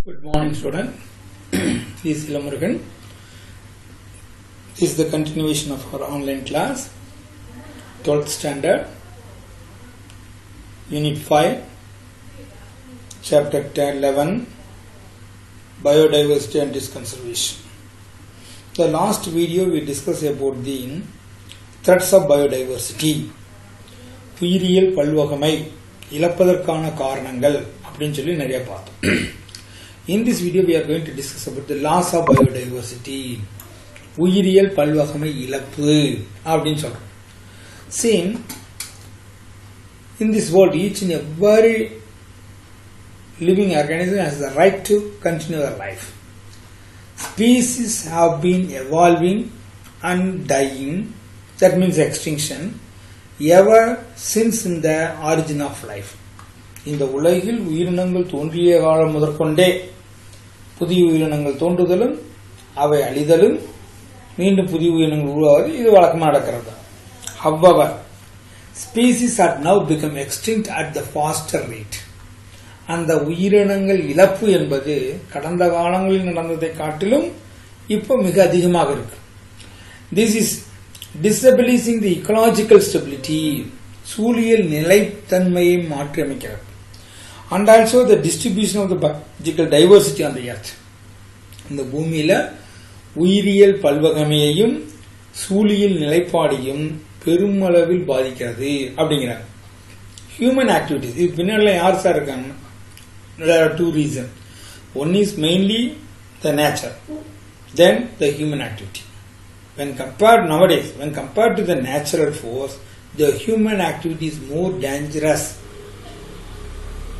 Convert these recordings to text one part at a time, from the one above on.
Good morning, student. This is Ilamurugan. This is the continuation of our online class, 12th standard, Unit 5, Chapter 11, Biodiversity and Its Conservation. The last video we discussed about the threats of biodiversity. உயிரியல் பல்வகமை இழப்பதற்கான காரணங்கள் அப்படின்னு சொல்லி நிறைய பார்த்தோம். In this video we are going to discuss about the loss of biodiversity. உயிரியல் பல்வகமை இழப்பு அப்படின்னு சொல்றோம். Same, in this world each and every living organism has the right to continue their life. Species have been evolving and dying, that means extinction, ever since in the origin of life. இந்த உலகில் உயிரினங்கள் தோன்றிய காலம் முதற்கொண்டே புதிய உயிரினங்கள் தோன்றுதலும் அவை அழிதலும் மீண்டும் புதிய உயிரினங்கள் உருவாவது இது வழக்கமாக நடக்கிறது. However, species are now become extinct at the faster rate. அந்த உயிரினங்கள் இழப்பு என்பது கடந்த காலங்களில் நடந்ததை காட்டிலும் இப்போ மிக அதிகமாக இருக்கு. This is disabilizing the ecological stability, சூழியல் நிலைத்தன்மையை மாற்றி அமைக்கிறது. And also the distribution of the biological diversity on the earth. இந்த பூமியில உயிரியல் பல்வகமையையும் சூழியல் நிலைப்பாடையும் பெருமளவில் பாதிக்கிறது அப்படிங்கிறாங்க. ஹியூமன் ஆக்டிவிட்டிஸ் இது பின்னால யார் சார் இருக்காங்க? There are two reasons. One is mainly the nature, then the human activity. When compared nowadays, when compared to the natural force, the human activity is more dangerous.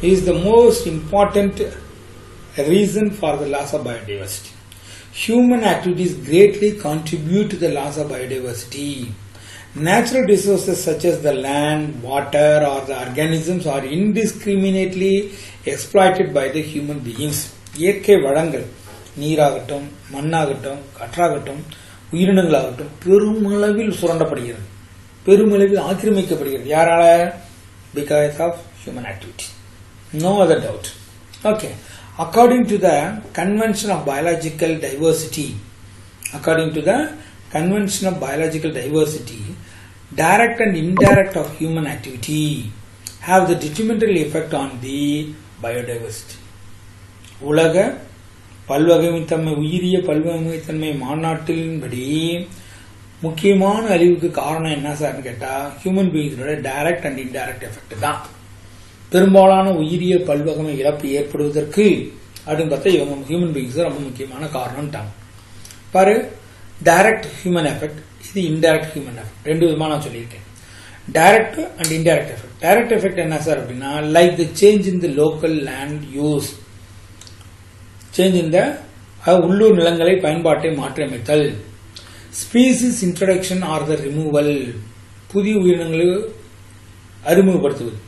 It is the most important reason for the loss of biodiversity. Human activities greatly contribute to the loss of biodiversity. Natural resources such as the land, water or the organisms are indiscriminately exploited by the human beings. இயற்கை வளங்கள் நீராகட்டும் மண்ணாகட்டும் காற்றாகட்டும் உயிரினங்களாகட்டும் பெருமளவில் சுரண்டப்படுகிறது, பெருமளவில் ஆக்கிரமிக்கப்படுகிறது. யாரால? Because of human activity. No other doubt. Okay. According to the Convention of Biological Diversity, direct and indirect of human activity have the detrimental effect on the biodiversity. உலக பல்வகைத்தன்மை உயிரிய பல்வகைத்தன்மை மாநாட்டின்படி முக்கியமான அழிவுக்கு காரணம் என்ன சார்னு கேட்டா ஹியூமன் பீயிங்ஸோட டைரக்ட் அண்ட் இன்டைரக்ட் எஃபெக்ட் தான். பெரும்பாலான உயிரிய பல்வகமை இழப்பு ஏற்படுவதற்கு அப்படின்னு பார்த்தா இவங்க ஹியூமன் பீயிங்ஸ் ரொம்ப முக்கியமான காரணம்ட்டாங்க. பாரு, டைரக்ட் ஹியூமன் எஃபெக்ட், இது இன்டைரக்ட் ஹியூமன் எஃபெக்ட். ரெண்டு விதமா நான் சொல்லியிருக்கேன், direct and indirect effect. Direct effect என்ன சார் அப்படின்னா, like the change in the local land use, change in the உள்ளூர் நிலங்களை பயன்பாட்டை மாற்றியமைத்தல். Species introduction or the removal, புதிய உயிரினங்களை அறிமுகப்படுத்துவது.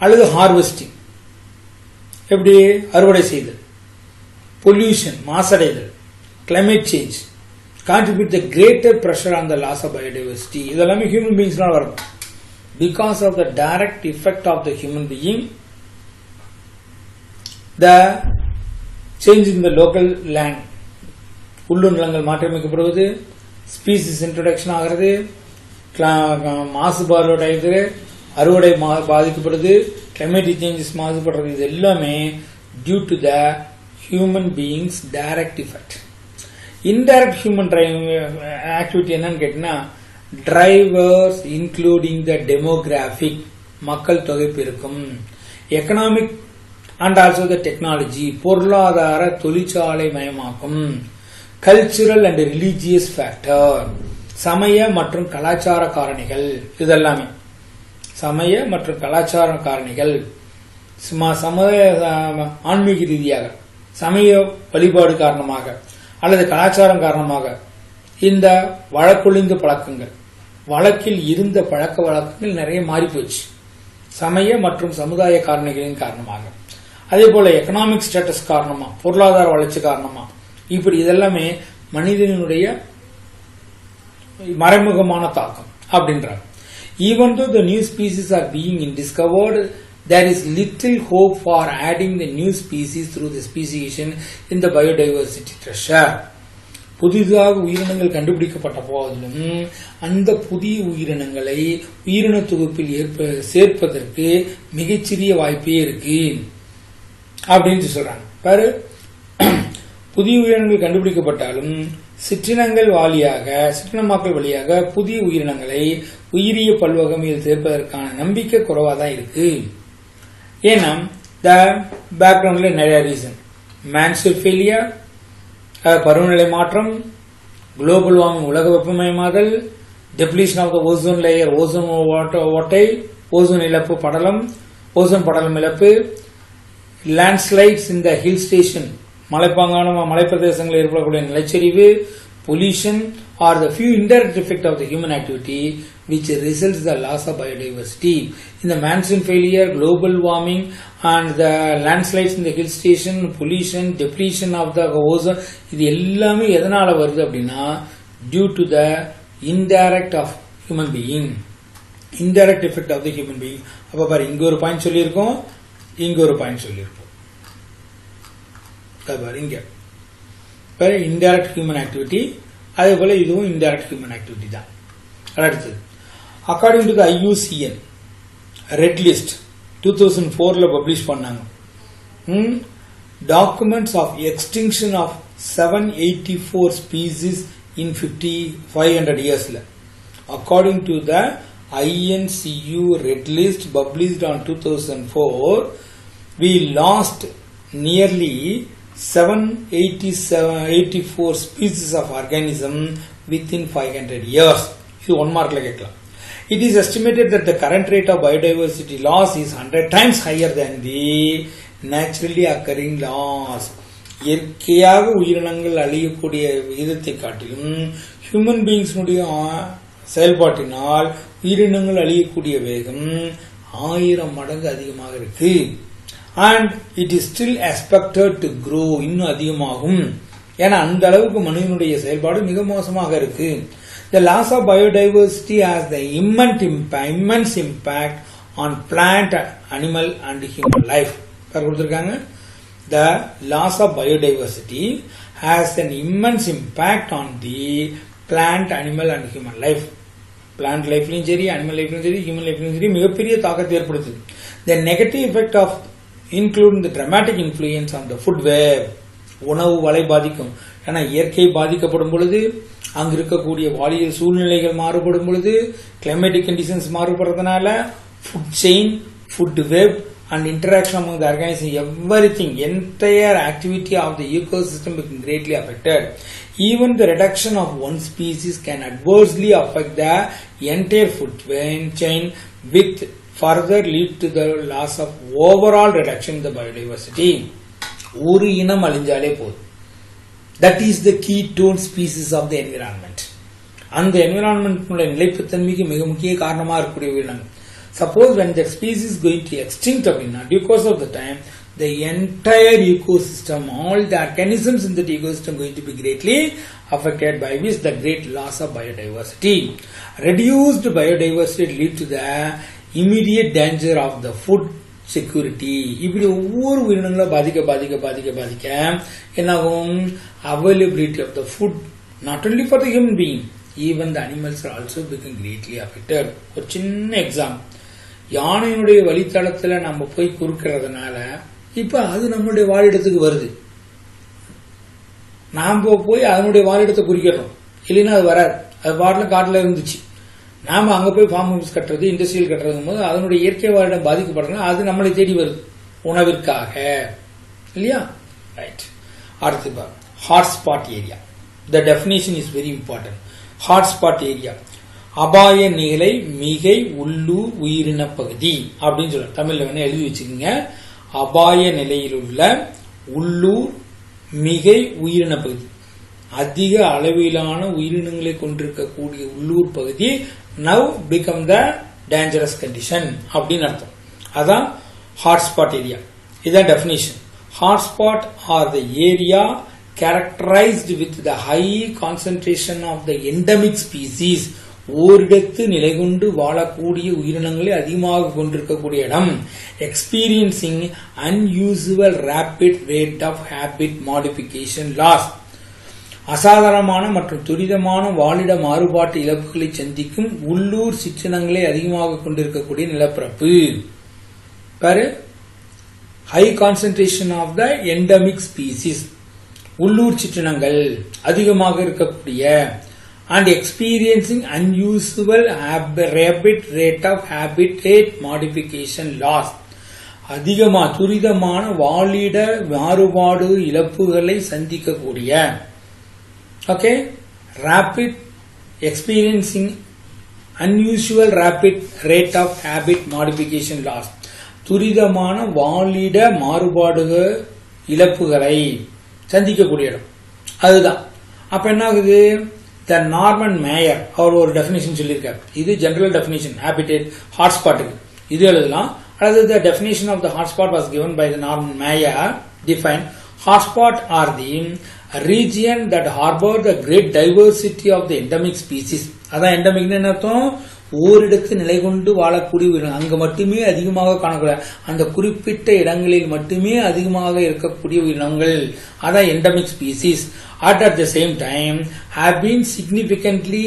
அல்லது ஹார்வெஸ்டிங், எப்படி அறுவடை செய்தல். பொல்யூஷன், மாசடைதல். Climate change contribute the greater pressure on the loss of biodiversity. இதெல்லாமே ஹியூமன் பீயிங்ஸ்னால வரும். Because of the direct effect of the human being, the change in the local land, உள்ளூர் நிலங்கள் மாற்றியமைக்கப்படுவது, ஸ்பீசிஸ் இன்ட்ரோடக்ஷன் ஆகிறது, மாசுபாடு அறுவடை பாதிக்கப்படுது, கிளைமேட்டிக் சேஞ்சஸ் மாசுபடுறது. இது எல்லாமே due to the human beings direct effect. Indirect human activity என்னன்னு கேட்டீங்கன்னா, டிரைவர்ஸ் இன்க்ளூடிங் த டெமோகிராபிக், மக்கள் தொகை பெருக்கம், economic and also the technology, பொருளாதார தொழிற்சாலை மயமாக்கும், கல்ச்சுரல் அண்ட் ரிலீஜியஸ் ஃபேக்டர், சமய மற்றும் கலாச்சார காரணிகள். இதெல்லாமே சமய மற்றும் கலாச்சார காரணிகள். சமய ஆன்மீக ரீதியாக சமய வழிபாடு காரணமாக அல்லது கலாச்சாரம் காரணமாக இந்த வழக்கொழிந்த பழக்கங்கள், வழக்கில் இருந்த பழக்க வழக்கங்கள் நிறைய மாறி போச்சு சமய மற்றும் சமுதாய காரணிகளின் காரணமாக. அதே போல எக்கனாமிக் ஸ்டேட்டஸ் காரணமா, பொருளாதார வளர்ச்சி காரணமா, இப்படி இதெல்லாமே மனிதனுடைய மறைமுகமான தாக்கம் அப்படின்றாங்க. Even though the new species are being discovered, there is little hope for adding the new species through the speciation in the biodiversity treasure. புதிதாக உயிரினங்கள் கண்டுபிடிக்கப்பட்ட போதிலும் அந்த புதிய உயிரினங்களை உயிரின தொகுப்பில் சேர்ப்பதற்கு மிகச்சிறிய வாய்ப்பே இருக்கு அப்படின்னு சொல்றாங்க. பாரு, புதிய உயிரினங்கள் கண்டுபிடிக்கப்பட்டாலும் சிற்றினமாக்கல் வழியாக புதிய உயிரினங்களை உயிரிய பல்வகமையில் சேர்ப்பதற்கான நம்பிக்கை குறைவா தான் இருக்கு. ஏன்னா த பேக்ரவுண்ட்ல நிறைய ரீசன், மேன்சல் ஃபெயிலியர், பருவநிலை மாற்றம், குளோபல் வார்மிங் உலக வெப்பமயமாதல், depletion of the ozone layer, ozone ஓட்டை, ஓசோன் இழப்பு படலம், ஓசோன் படலம் இழப்பு, லேண்ட்ஸ்லைட்ஸ் இந்த ஹில் ஸ்டேஷன் மலைப்பாங்கான மலைப்பிரதேசங்களில் ஏற்படக்கூடிய நிலச்சரிவு, pollution are the few indirect effect of the human activity which results the loss of biodiversity. In the monsoon failure, global warming and the landslides in the hill station, pollution, depletion of the ozone, இது எல்லாமே எதனால வருது அப்படின்னா due to the indirect of human being, indirect effect of the human being. அப்ப பாரு, இங்க ஒரு point சொல்லியிருக்கோம், இங்க ஒரு பாயிண்ட் சொல்லியிருக்கோம். இங்க பாரு, indirect human activity, அதே போல இதுவும் indirect human activity தான். அடுத்தது, according to the IUCN Red List 2004 publish பண்ணாங்க. Documents of extinction of 784 species in 500 years. According to the INCU Red List published on 2004, we lost nearly 784 species of organism within 500 years. இது 1 மார்க்ல கேட்கலாம். It is estimated that the current rate of biodiversity loss is 100 times higher than the naturally occurring loss. இயற்கையாக உயிரினங்கள் அழியக்கூடிய விகிதத்தை காட்டிலும் human பீயிங்ஸ்னுடைய செயல்பாட்டினால் உயிரினங்கள் அழியக்கூடிய வேகம் 1000 மடங்கு அதிகமாக இருக்கு. And it is still expected to grow, இன்னும் அதிகமாகும். ஏன்னா அந்த அளவுக்கு மனிதனுடைய செயல்பாடு மிக மோசமாக இருக்கு. The loss of biodiversity has the immense impact on plant, animal and human life. The loss of biodiversity has an immense impact on the plant, animal and human life. Plant life, animal life, human life, மிகப்பெரிய தாக்கத்தை ஏற்படுத்துது. The negative effect of including the dramatic influence on the food web, உணவு வலை பாதிக்கும். ஏன்னா இயற்கை பாதிக்கப்படும் பொழுது, அங்க இருக்கக்கூடிய வானியல் சூழ்நிலைகள் மாறுபடும் பொழுது, கிளைமேட்டிக் கண்டிஷன்ஸ் மாறுபடுறதுனால food chain, food web and interaction among the organisms, everything, entire activity of the ecosystem being greatly affected. Even the reduction of one species can adversely affect the entire food chain, with further lead to the loss of overall reduction in the biodiversity. ஒரு இனம் அழிஞ்சாலே போதும். That is the keystone species of the environment. அந்த environment நிலைப்புத்தன்மைக்கு மிக முக்கிய காரணமா இருக்கக்கூடிய உயிரினங்கள். Suppose when that species is going to extinct அப்படின்னா, due course of the time, the entire ecosystem, all the organisms in that ecosystem going to be greatly affected, by which the great loss of biodiversity. Reduced biodiversity lead to the immediate danger of the food security. இப்படி ஒவ்வொரு உயிரினங்களும் பாதிக்க என்னாகும், availability of the food not only for the human being, even the animals are also become greatly affected. ஒரு சின்ன example, யானையினுடைய வழித்தடத்துல நம்ம போய் குறுக்கிறதுனால இப்ப அது நம்மளுடைய வாழிடத்துக்கு வருது. நாம போய் அதனுடைய வாழிடத்தை குறிக்கிறோம், இல்லைன்னா அது வராது. அது பாட்டுல காட்டுல இருந்துச்சு. நாம அங்க போய் ஃபார்ம் ஹவுஸ் கட்டுறது, இண்டஸ்ட்ரியல் கட்டுறதும் போது அதனுடைய இயற்கை வாழிடம் பாதிக்கப்படுறது, அது நம்மளை தேடி வருது உணவிற்காக, இல்லையா? ரைட். அடுத்து பாருங்க, hotspot area. The definition is very important. Hotspot area, அபாய நிலை மிகை உள்ளூர் உயிரின பகுதி அப்படின்னு சொல்ல தமிழ்ல வேணா எழுதி வச்சுக்கோங்க. அபாய நிலையில் உள்ள உள்ளூர் மிகை உயிரின பகுதி, அதிக அளவிலான உயிரினங்களை கொண்டிருக்கக்கூடிய உள்ளூர் பகுதி now become the dangerous condition அப்படின்னு அர்த்தம். அதான் ஹாட்ஸ்பாட் ஏரியா. இதான் definition. Hotspot are the area characterized with the high concentration of the endemic species, ஓரிடத்து நிலை கொண்டு வாழக்கூடிய உயிரினங்களை அதிகமாக கொண்டிருக்கக்கூடிய இடம். Experiencing unusual rapid rate of habit modification loss. அசாதாரணமான மற்றும் துரிதமான வாழிட மாறுபாட்டு இழப்புகளை சந்திக்கும் உள்ளூர் சிற்றினங்களை அதிகமாக கொண்டிருக்கக்கூடிய நிலப்பரப்பு. பாரு, high concentration of the endemic species, உள்ளூர் சிற்றினங்கள் அதிகமாக இருக்கக்கூடிய, and experiencing unusual rapid rate of habitat modification loss. துரிதமான வாழிட மாறுபாடு இழப்புகளை சந்திக்கக்கூடிய. Okay, rapid experiencing unusual rapid rate of habit modification loss, துரிதமான வாழிட மாறுபாடுகள் இழப்புகளை சந்திக்கக்கூடிய இடம். அதுதான். அப்ப என்ன ஆகுது? த நார்மன் மேயர் அவர் ஒரு டெபினிஷன் சொல்லியிருக்காரு. இது ஜெனரல் டெபினிஷன் ஹேபிடேட் ஹாட்ஸ்பாட்டுக்கு. இது எழுதலாம். அல்லது the definition of the hotspot was given by the Norman Meyer. Define hotspot are the region that harbor the great diversity of the endemic species. அதான் endemic என்ன அர்த்தம்? ஓரிடத்து நிலை கொண்டு வாழக்கூடிய, அங்கு மட்டுமே அதிகமாக காணக்கூடிய, அந்த குறிப்பிட்ட இடங்களில் மட்டுமே அதிகமாக இருக்கக்கூடிய உயிரினங்கள். அதான் endemic species. At the same time have been significantly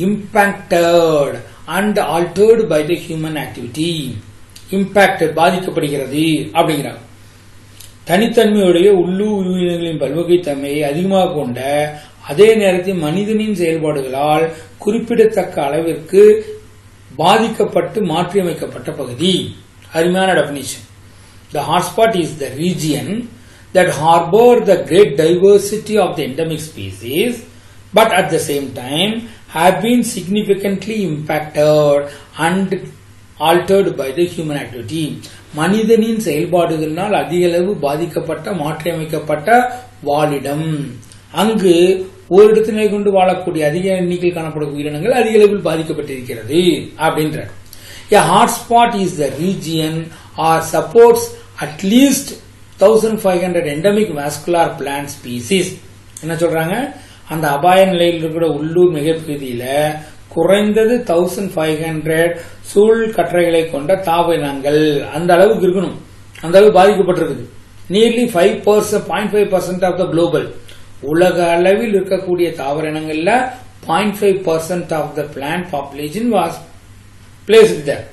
impacted and altered by the human activity. Impacted, பாதிக்கப்படுகிறது அப்படிங்கிறாங்க. தனித்தன்மையுடைய உள்ளூர் உயிரினங்களின் பல்வகைத்தன்மையை அதிகமாக கொண்ட அதே நேரத்தில் மனிதனின் செயல்பாடுகளால் குறிப்பிடத்தக்க அளவிற்கு பாதிக்கப்பட்டு மாற்றியமைக்கப்பட்ட பகுதி. அருமையான definition. The hotspot is the region that harbor the great diversity of the endemic species, but at the same time have been significantly impacted and altered by the human activity. மனிதனின் செயல்பாடுகளினால் அதிக அளவு பாதிக்கப்பட்ட மாற்றியமைக்கப்பட்ட வாழிடம். அங்கு ஓரிடத்து நிலை கொண்டு வாழக்கூடிய அதிக எண்ணிக்கையில் காணப்படும் உயிரினங்கள் அதிக அளவில் பாதிக்கப்பட்டிருக்கிறது அப்படின்ற. A hotspot is the region or supports at least 1500 endemic vascular plant species. என்ன சொல்றாங்க? அந்த அபாய நிலையில் இருக்கிற உள்ளூர் மிகப்பகுதியில குறைந்தது 1500 சூழ் கற்றைகளை கொண்ட தாவரங்கள் அந்த அளவுக்கு இருக்கணும். அந்த அளவு பாதிக்கப்பட்டிருக்குது. நியர்லி 0.5% ஆஃப் த குளோபல், உலக அளவில் இருக்கக்கூடிய தாவர இனங்கள்ல 0.5% of the plant population was placed there.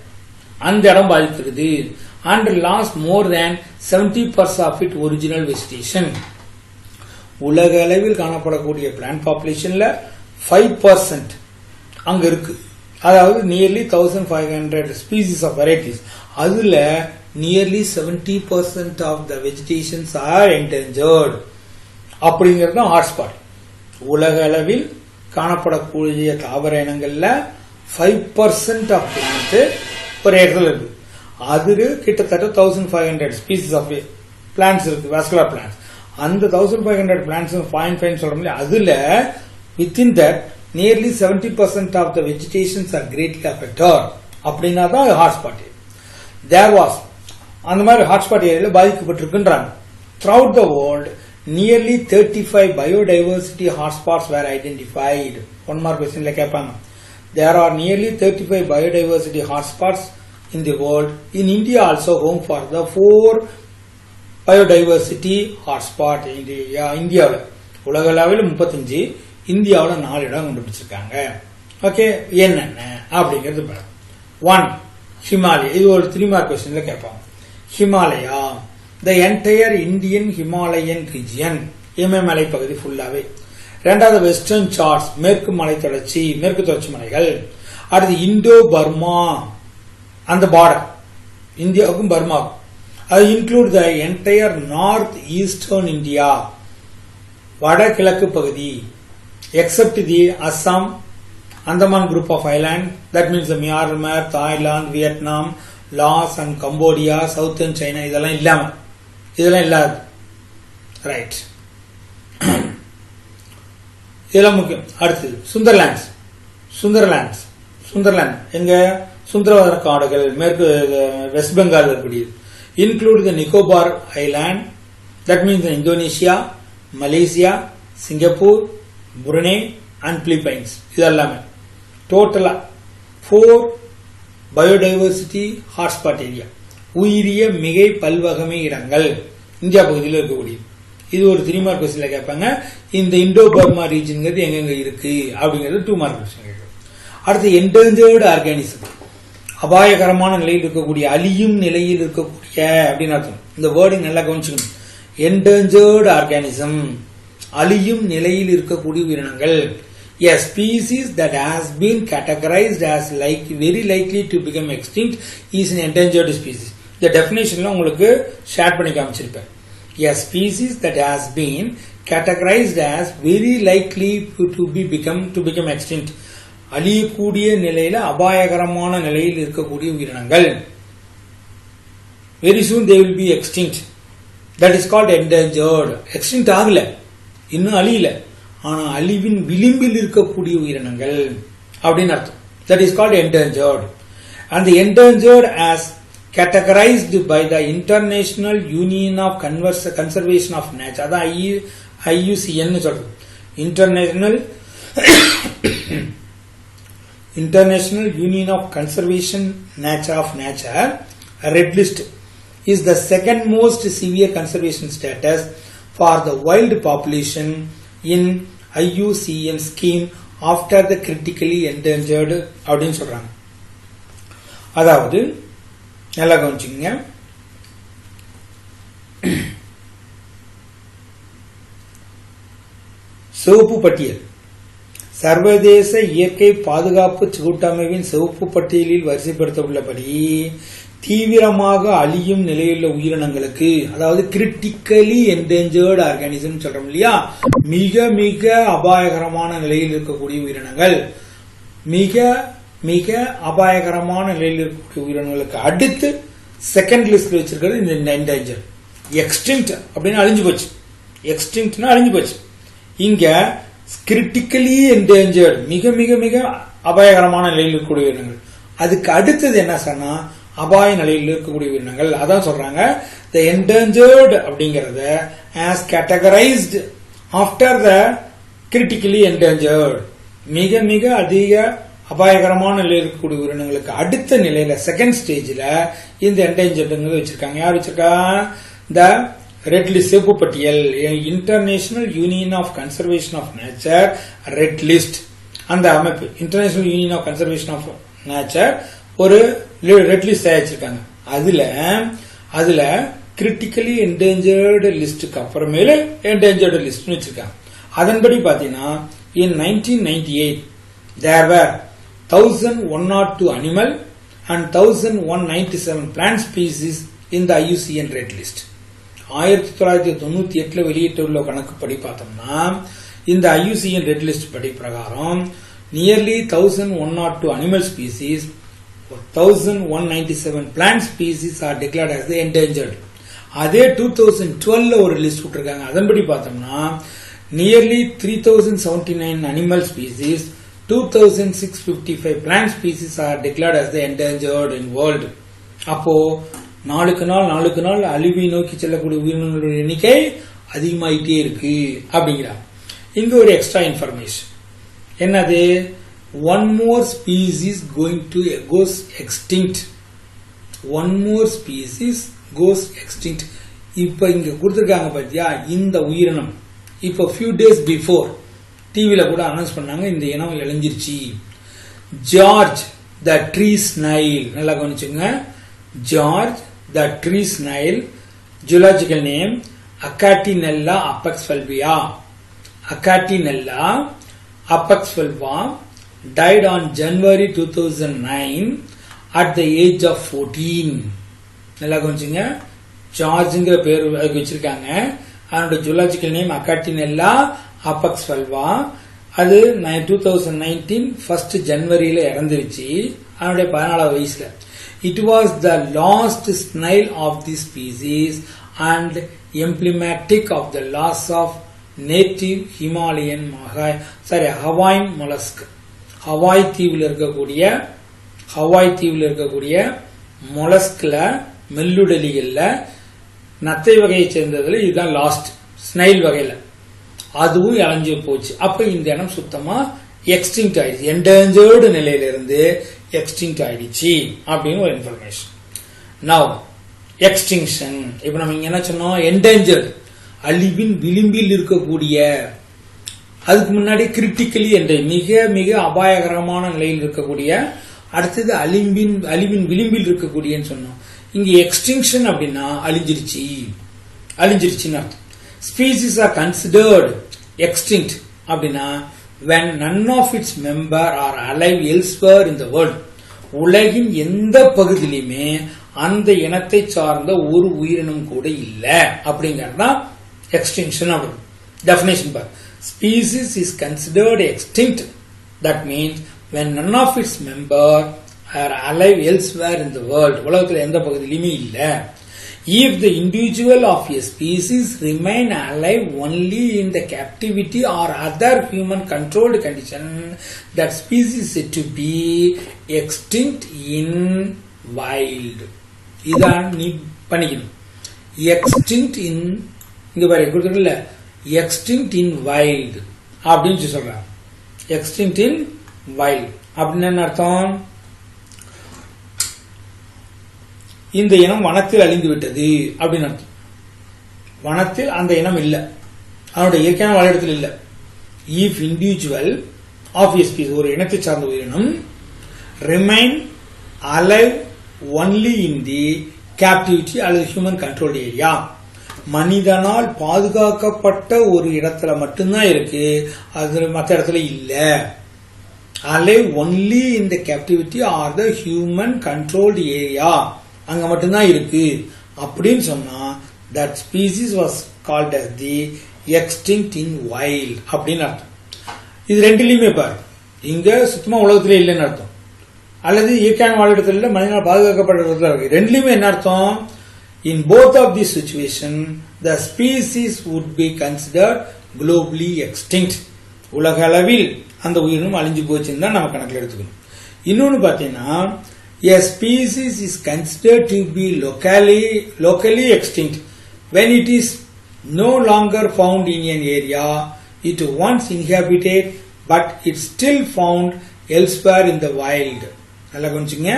அந்த இடம் பாதித்திருக்குது. And lost more than 70% of its original vegetation. உலக அளவில் காணப்படக்கூடிய பிளான்ட் பாப்புலேஷன்ல 5% அங்க இருக்கு. அதாவது நியர்லி 1500 ஸ்பீசிஸ் ஆஃப் வெரைட்டிஸ். அதுல nearly 70% of the vegetations are endangered. அப்படிங்கிறது தான் ஹாட்ஸ்பாட். உலக அளவில் காணப்படக்கூடிய தாவர இனங்கள்ல 5% ஆஃப் பிளான்ட் ஒரு இடத்துல இருக்கு. அது கிட்டத்தட்ட 1500 ஸ்பீசிஸ் ஆஃப் பிளான்ட்ஸ் இருக்கு, வாஸ்குலர் பிளான்ட்ஸ். அந்த 1500 பிளான்ட்ஸ் 0.5 சொல்றோம். அதுல within that nearly 70% of the vegetations are greatly affected. அப்படின்னா தான் ஹாட்ஸ்பாட். தேர் வாஸ் அந்த மாதிரி ஹாட்ஸ்பாட் ஏரியாவில் பாதிக்கப்பட்டிருக்குன்றாங்க. Throughout the world nearly 35 biodiversity hotspots were identified. One mark கொஸ்டின்ல கேட்பாங்க. There are nearly 35 biodiversity hotspots in the world. In India also home for the 4 biodiversity hotspot. இந்தியாவில் உலக அளவில் 35, இந்தியாவில் 4 இடம் கண்டுபிடிச்சிருக்காங்க. ஓகே, என்னென்ன அப்படிங்கிறது பாருங்க. 1 ஹிமாலயா. இது ஒரு 3 மார்க் கொஸ்டின்ல கேட்பாங்க. Himalaya, the entire Indian Himalayan region, இமயமலை பகுதி ஃபுல்லாவே. இரண்டாவது வெஸ்டர்ன் சார்ட்ஸ், மேற்கு மலை தொடர்ச்சி, மேற்கு தொடர்ச்சி மலைகள். அடுத்து இந்தோ பர்மா, அந்த பார்டர் இந்தியாவுக்கும் பர்மாவுக்கும். அது include the entire north eastern India, வடகிழக்கு பகுதி, except the Assam, Andaman group of island. That means Myanmar, Thailand, Vietnam, Laos and Cambodia, southern China. இதெல்லாம் இல்லாது. ரைட், இதெல்லாம் முக்கியம். அடுத்து சுந்தர்லாந்து எங்க? சுந்தரவன காடுகள், மேற்கு வெஸ்ட் பெங்கால் இருக்கக்கூடியது. Include the Nicobar island, that means Indonesia, Malaysia, Singapore, Brunei and Philippines. இதெல்லாமே டோட்டலா 4 பயோடைவர்சிட்டி ஹாட்ஸ்பாட் ஏரியா, உயிரிய மிகை பல்வகமை இடங்கள் இந்தியா பகுதியில் இருக்கக்கூடிய. இது ஒரு 3 மார்க் கொஸ்டின்ல கேட்பாங்க. இந்த இண்டோ பர்மா ரீஜன்ங்கிறது எங்கெங்க இருக்கு அப்படிங்கிறது 2 மார்க் கொஸ்டின் கேட்கும். அடுத்து என்டேஞ்சர்டு ஆர்கானிசம், அபாயகரமான நிலையில் இருக்கக்கூடிய, அழியும் நிலையில் இருக்கக்கூடிய அப்படின்னு அர்த்தம். இந்த வேர்டிங் நல்லா கவனிச்சுக்கணும். என்டேஞ்சர்டு ஆர்கானிசம், அழியும் நிலையில் இருக்கக்கூடிய உயிரினங்கள். A species that has been categorized as very likely to become extinct is an endangered species. இந்த டெஃபினேஷன்ல உங்களுக்கு ஷேர் பண்ணி காமிச்சிருப்பேன். A species that has been categorized as very likely to become extinct, அழியக்கூடிய நிலையில அபாயகரமான நிலையில் இருக்கக்கூடிய உயிரினங்கள். Very soon they will be extinct. That is called endangered. Extinct ஆகல, இன்னும் அழியல, ஆனா அழிவின் விளிம்பில் இருக்கக்கூடிய உயிரினங்கள் அப்படின்னு அர்த்தம். That is called endangered. And the endangered as categorized by the International Union of Conservation of Nature, அதான் IUCN சொல்றது. International Union of Conservation of Nature Red List is the second most severe conservation status for the wild population in IUCN scheme after the critically endangered அப்படின்னு சொல்றாங்க. அதாவது நல்லா கவனிச்சுங்க, சிவப்பு பட்டியல் சர்வதேச இயற்கை பாதுகாப்பு கூட்டமைப்பின் சிவப்பு பட்டியலில் வரிசைப்படுத்தப்பட்டுள்ளபடி தீவிரமாக அழியும் நிலையுள்ள உயிரினங்களுக்கு, அதாவது கிரிட்டிக்கலி என்டேஞ்சர்டு ஆர்கானிசம் சொல்றோம் இல்லையா, மிக மிக அபாயகரமான நிலையில் இருக்கக்கூடிய உயிரினங்கள், மிக மிக அபாயகரமான நிலையில் இருக்கக்கூடிய உயிரினங்களுக்கு அடுத்து செகண்ட் லிஸ்ட்ல வச்சிருக்கிறது இந்த என்டேஞ்சர். எக்ஸ்டிங்க்ட் அப்படின்னு அழிஞ்சு போச்சு, எக்ஸ்டிங்க்ட்னா அழிஞ்சு போச்சு. இங்க கிரிட்டிக்கலி என்டேஞ்சர்டு, மிக மிக மிக அபாயகரமான நிலையில் இருக்கக்கூடிய உயிரினங்கள். அதுக்கு அடுத்தது என்ன சொன்னா அபாய நிலையில் இருக்கக்கூடிய உயிரினங்கள். அதான் சொல்றாங்க the endangered அப்படிங்கறத as categorized after the critically endangered, மிக மிக அதிக அபாயகரமான நிலையில் இருக்கக்கூடிய உயிரினங்களுக்கு அடுத்த நிலையில செகண்ட் ஸ்டேஜ்ல இந்த என்டேஞ்சர்டு வச்சிருக்காங்க. யார் வச்சிருக்கா? இந்த ரெட் லிஸ்ட், சிவப்பு பட்டியல், international union of conservation of nature red list. அந்த அமைப்பு international union of conservation of nature ஒரு ரெட் லிஸ்ட் தயாரிச்சிருக்காங்க. அதுல கிரிட்டிக்கலி என்டேஞ்சர்டு லிஸ்டுக்கு அப்புறமேல என்டேஞ்சர்டு லிஸ்ட் வச்சிருக்காங்க. அதன்படி பாத்தீங்கன்னா in 1998 there were 1102 animal and 1197 plant species in the IUCN red list. 1998 வெளியிட்டுள்ள கணக்குப்படி பார்த்தோம்னா இந்த IUCN ரெட் லிஸ்ட் படி பிரகாரம் nearly 1102 animal species, 1197 plant species are declared as the endangered. அதே 2012 ஒரு லிஸ்ட் விட்டுருக்காங்க. அதன்படி பார்த்தோம்னா nearly 3079 animal species, 2655 plant species are declared as the endangered in world. அப்போ நாளுக்கு நாள் அழிவை நோக்கி செல்லக்கூடிய உயிரினங்களுடைய எண்ணிக்கை அதிகமாயிட்டே இருக்கு அப்படிங்கிறாங்க. இங்க ஒரு எக்ஸ்ட்ரா இன்ஃபர்மேஷன் என்னது? one more species goes extinct. One more species goes extinct. இப்ப இங்க கொடுத்திருக்காங்க பாத்தியா, இந்த உயிரினம் இப்ப few days before டிவில கூட அனௌன்ஸ் பண்ணாங்க இந்த இனம் இழஞ்சிருச்சு. ஜார்ஜ் த ட்ரீ ஸ்னைல், நல்லா கவனிச்சுங்க. George the tree snail, zoological name Achatinella apex fulva. Achatinella apex fulva died on January 2009 at the age of 14. நல்லா கவனிச்சுங்க. ஜார்ஜ்ங்கிற பேர் வச்சிருக்காங்க. அதனோட ஜூலாஜிக்கல் நேம் அகாட்டினெல்லா அபெக்ஸ் ஃபல்வா. அது 2019 1st ஜனவரியில இறந்துருச்சு. அதனுடைய 14வது வயசுல. It was the last snail of the species and emblematic of the loss of native Himalayan Hawaiian mollusk. Hawaii தீவில் இருக்கக்கூடிய மொலஸ்க்ல, மெல்லுடலிகள்ல நத்தை வகையை சேர்ந்ததுல இதுதான் லாஸ்ட் ஸ்னைல் வகையில. அதுவும் இழஞ்சு போச்சு. அப்ப இந்த இனம் சுத்தமா எக்ஸ்டிங்க்ட் ஆயிடுச்சு, என்டேஞ்சர்டு நிலையிலிருந்து எக்ஸ்டிங்க்ட் ஆயிடுச்சு அப்படின்னு ஒரு இன்ஃபர்மேஷன். நவ் எக்ஸ்டிங்ஷன், இப்ப நம்ம இங்க என்ன சொன்னோம், என்டேஞ்சர்டு அழிவின் விளிம்பில் இருக்கக்கூடிய, அதுக்கு முன்னாடி கிரிட்டிக்கலி என்ற மிக மிக அபாயகரமான நிலையில் இருக்கக்கூடிய, அடுத்தது அழிவின் விளிம்பில் இருக்கக்கூடியன்னு சொன்னோம். இங்க எக்ஸ்டிங்ஷன் அப்படின்னா அழிஞ்சிருச்சுன்னு அர்த்தம். ஸ்பீசிஸ் ஆர் கன்சிடர்டு எக்ஸ்டிங்க்ட் அப்படின்னா when none of its member are alive elsewhere in the world, உலகின் எந்த பகுதியிலுமே அந்த இனத்தை சார்ந்த ஒரு உயிரினம் கூட இல்ல அப்படிங்கறதுதான் எக்ஸ்டிங்ஷன். அப்படி டெஃபினேஷன் பார், species is considered extinct, that means when none of its member are alive elsewhere in the world, உலகத்துல எந்த பகுதியிலுமே இல்ல. If the individual of a species remain alive only in the captivity or other human controlled condition, that species is said to be extinct in wild. இதான் நீ பண்ணிக்கணும். extinct in, இங்க பாரு கொடுத்துருக்கல, extinct in wild அப்படின்னு சொல்றாங்க. extinct in wild அப்படின்னு என்ன அர்த்தம், இந்த இனம் வனத்தில் அழிந்து விட்டது அப்படின்னு அர்த்தம். வனத்தில் அந்த இனம் இல்ல, அதனுடைய இயற்கையான வாழிடத்தில் இல்ல. If individual of a species, ஒரு இனத்தை சார்ந்த உயிரினம், remain alive only in the captivity அல்லது ஹியூமன் கண்ட்ரோல்டு ஏரியா, மனிதனால் பாதுகாக்கப்பட்ட ஒரு இடத்துல மட்டும்தான் இருக்கு, அது மற்ற இடத்துல இல்ல. Alive only in the captivity R the human controlled area, அங்க மட்டும்தான் இருக்கு அப்படின்னு சொன்னா that species was called as the extinct in wild அப்படின்னு அர்த்தம். இது ரெண்டுலயுமே பாரு, இங்க சுத்தமா உலகத்திலே இல்லைன்னு அர்த்தம், அல்லது இயற்கையான வாழிடத்தில் மனிதனால் பாதுகாக்கப்பட்ட இருக்கு. ரெண்டுலயுமே என்ன அர்த்தம், in both of these situation the species would be considered globally extinct, உலக அளவில் அந்த உயிரினம் அழிஞ்சு போச்சுன்னு தான் நம்ம கணக்கில் எடுத்துக்கணும். இன்னொன்னு பாத்தீங்கன்னா, a species is considered to be locally extinct when it is no longer found in an area it once inhabited but it's still found elsewhere in the wild. நல்லா கொஞ்சங்க,